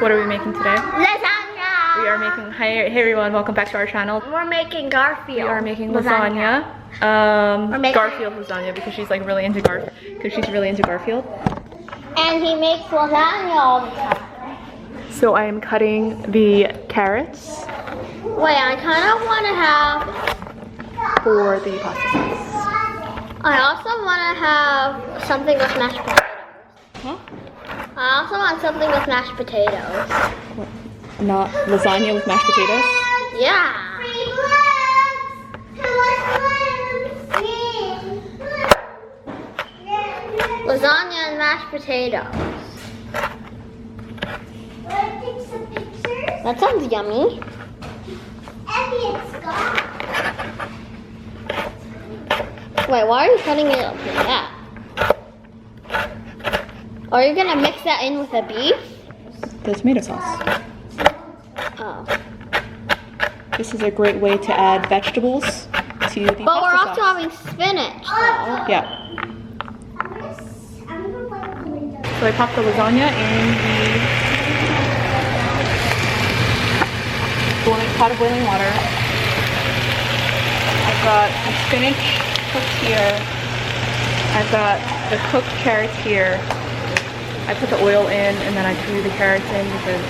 What are we making today? Lasagna! We are making, hey everyone, welcome back to our channel. We're making Garfield. We are making lasagna. Garfield lasagna because she's like really into Garfield. And he makes lasagna all the time. So I am cutting the carrots Wait, I kind of want to have... for the pasta sauce. I also want to have something with mashed potatoes. Huh? I also want something with mashed potatoes. What? Not lasagna with mashed potatoes? Yeah. Lasagna and mashed potatoes. That sounds yummy. Wait, why are you cutting it up like that? Are you gonna mix that in with the beef? The tomato sauce. Oh. This is a great way to add vegetables to the But we're pasta also sauce. having spinach, though. Yeah. So I popped the lasagna in the pot of boiling water. I've got the spinach cooked here. I've got the cooked carrots here. I put the oil in and then I threw the carrots in because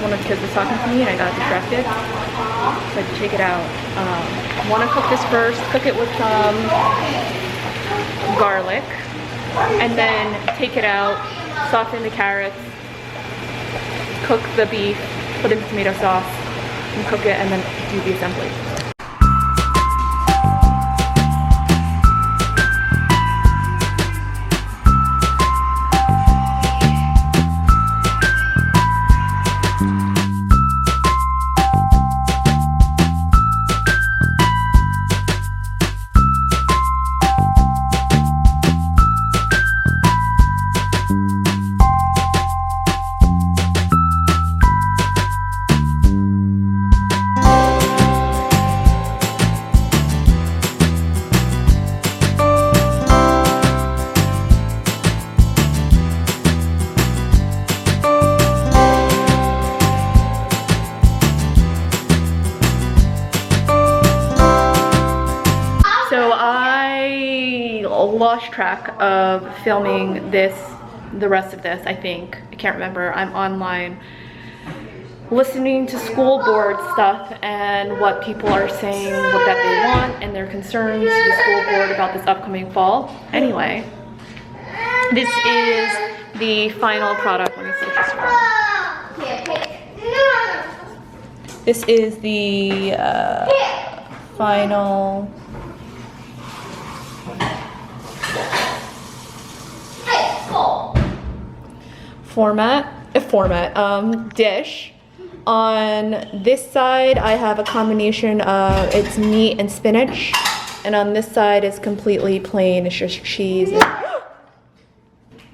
one of the kids was talking to me and I got distracted. So I had to take it out. I want to cook this first, cook it with some garlic, and then take it out, soften the carrots, cook the beef, put in the tomato sauce, and cook it, and then do the assembly. Lost track of filming the rest of this. I think I can't remember. I'm online listening to school board stuff and what people are saying, what that they want and their concerns to the school board about this upcoming fall. Anyway, this is the final product. Let me see this. This is the final dish. On this side I have a combination of it's meat and spinach, and on this side is completely plain. It's just cheese and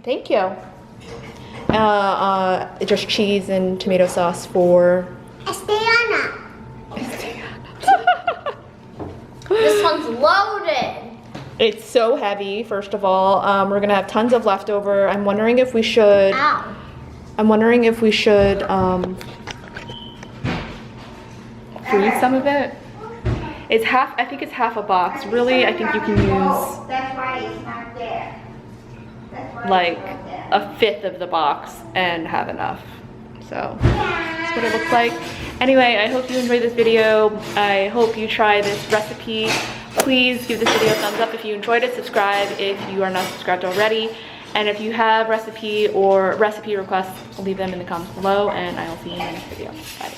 thank you, just cheese and tomato sauce for Esteana. This one's loaded. It's so heavy. First of all, we're gonna have tons of leftover. I'm wondering if we should. Ow. I'm wondering if we should freeze some of it. It's half. I think it's half a box. Really, I think you can use like a fifth of the box and have enough. So that's what it looks like. Anyway, I hope you enjoyed this video. I hope you try this recipe. Please give this video a thumbs up if you enjoyed it. Subscribe if you are not subscribed already. And if you have recipe or recipe requests, leave them in the comments below, and I will see you in the next video. Bye.